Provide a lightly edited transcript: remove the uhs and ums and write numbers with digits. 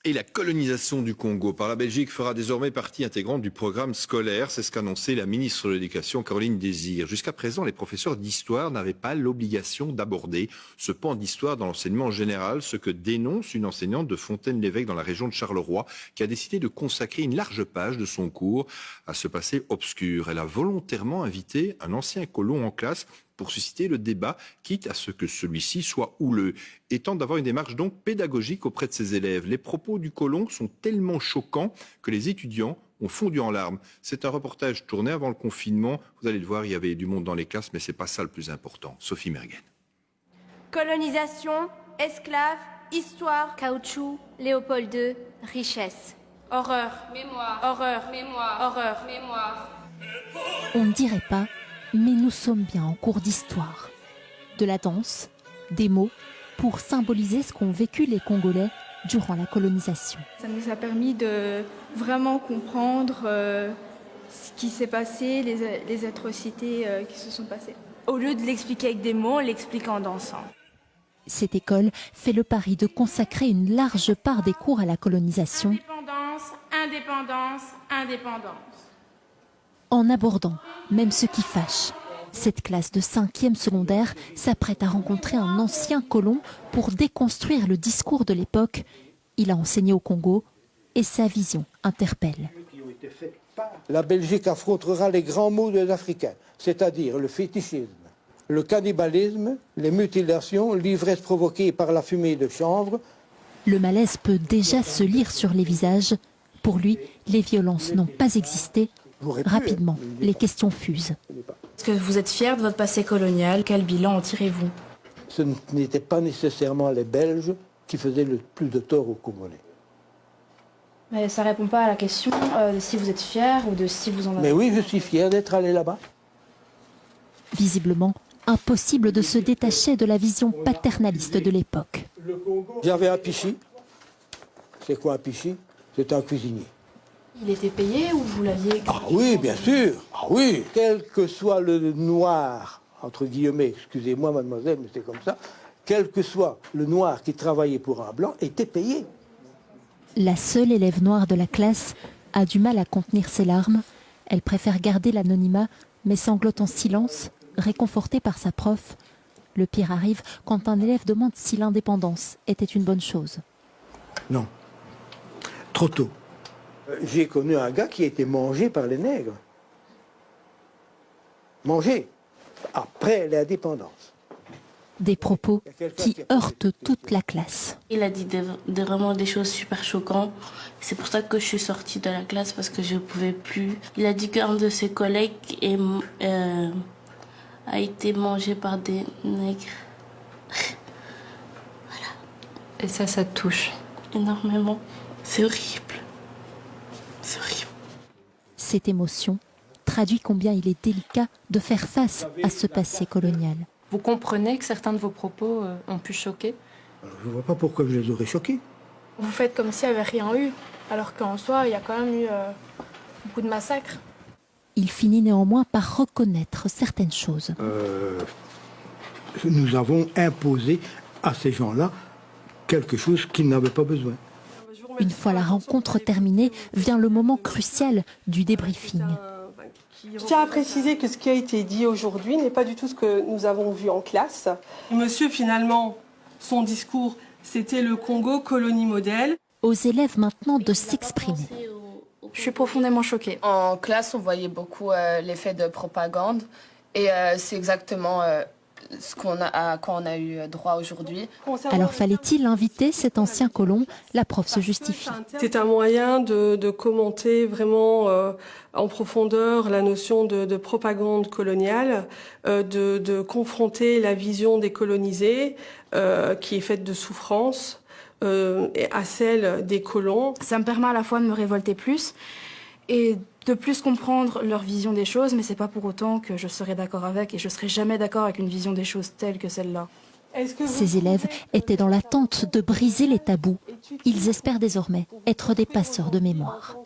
Et la colonisation du Congo par la Belgique fera désormais partie intégrante du programme scolaire. C'est ce qu'a annoncé la ministre de l'Éducation, Caroline Désir. Jusqu'à présent, les professeurs d'histoire n'avaient pas l'obligation d'aborder ce pan d'histoire dans l'enseignement général, ce que dénonce une enseignante de Fontaine-l'Évêque dans la région de Charleroi, qui a décidé de consacrer une large page de son cours à ce passé obscur. Elle a volontairement invité un ancien colon en classe pour susciter le débat, quitte à ce que celui-ci soit houleux, et tente d'avoir une démarche donc pédagogique auprès de ses élèves. Les propos du colon sont tellement choquants que les étudiants ont fondu en larmes. C'est un reportage tourné avant le confinement. Vous allez le voir, il y avait du monde dans les classes, mais c'est pas ça le plus important. Sophie Mergen. Colonisation, esclaves, histoire, caoutchouc, Léopold II, richesse. Horreur, mémoire, horreur, mémoire, horreur, mémoire. On ne dirait pas, mais nous sommes bien en cours d'histoire. De la danse, des mots, pour symboliser ce qu'ont vécu les Congolais durant la colonisation. Ça nous a permis de vraiment comprendre ce qui s'est passé, les atrocités qui se sont passées. Au lieu de l'expliquer avec des mots, on l'explique en dansant. Cette école fait le pari de consacrer une large part des cours à la colonisation. Indépendance, indépendance, indépendance. En abordant même ce qui fâche. Cette classe de 5e secondaire s'apprête à rencontrer un ancien colon pour déconstruire le discours de l'époque. Il a enseigné au Congo et sa vision interpelle. La Belgique affrontera les grands maux des Africains, c'est-à-dire le fétichisme, le cannibalisme, les mutilations, l'ivresse provoquée par la fumée de chanvre. Le malaise peut déjà se lire sur les visages. Pour lui, les violences n'ont pas existé. Rapidement, les questions fusent. Est-ce que vous êtes fier de votre passé colonial? Quel bilan en tirez-vous? Ce n'étaient pas nécessairement les Belges qui faisaient le plus de tort aux Congolais. Mais ça ne répond pas à la question de si vous êtes fier ou de si vous en avez. Mais oui, je suis fier d'être allé là-bas. Visiblement, impossible de se détacher de la vision paternaliste de l'époque. J'avais un pichi. C'est quoi un pichi? C'est un cuisinier. Il était payé ou vous l'aviez? Ah oui, bien sûr. Ah oui. Quel que soit le noir, entre guillemets, excusez-moi mademoiselle, mais c'est comme ça, quel que soit le noir qui travaillait pour un blanc, était payé. La seule élève noire de la classe a du mal à contenir ses larmes. Elle préfère garder l'anonymat, mais sanglote en silence, réconfortée par sa prof. Le pire arrive quand un élève demande si l'indépendance était une bonne chose. Non. Trop tôt. J'ai connu un gars qui a été mangé par les nègres. Mangé. Après l'indépendance. Des propos qui heurtent toute la classe. Il a dit vraiment des choses super choquantes. C'est pour ça que je suis sortie de la classe, parce que je ne pouvais plus. Il a dit qu'un de ses collègues a été mangé par des nègres. Voilà. Et ça te touche? Énormément. C'est horrible. C'est horrible. Cette émotion traduit combien il est délicat de faire face à ce passé colonial. Vous comprenez que certains de vos propos ont pu choquer? Je ne vois pas pourquoi je les aurais choqués. Vous faites comme s'il n'y avait rien eu, alors qu'en soi, il y a quand même eu beaucoup de massacres. Il finit néanmoins par reconnaître certaines choses. Nous avons imposé à ces gens-là quelque chose qu'ils n'avaient pas besoin. Une fois la rencontre terminée, vient le moment crucial du débriefing. Je tiens à préciser que ce qui a été dit aujourd'hui n'est pas du tout ce que nous avons vu en classe. Monsieur, finalement, son discours, c'était le Congo, colonie modèle. Aux élèves maintenant de s'exprimer. Je suis profondément choquée. En classe, on voyait beaucoup l'effet de propagande. Et c'est exactement à quoi on a eu droit aujourd'hui. Alors fallait-il inviter cet ancien colon? La prof se justifie. C'est un moyen de commenter vraiment en profondeur la notion de propagande coloniale, de confronter la vision des colonisés, qui est faite de souffrance, à celle des colons. Ça me permet à la fois de me révolter plus et de plus comprendre leur vision des choses, mais c'est pas pour autant que je serai d'accord avec, et je serai jamais d'accord avec une vision des choses telle que celle-là. Ces élèves étaient dans l'attente de briser les tabous. Ils espèrent désormais être des passeurs de mémoire.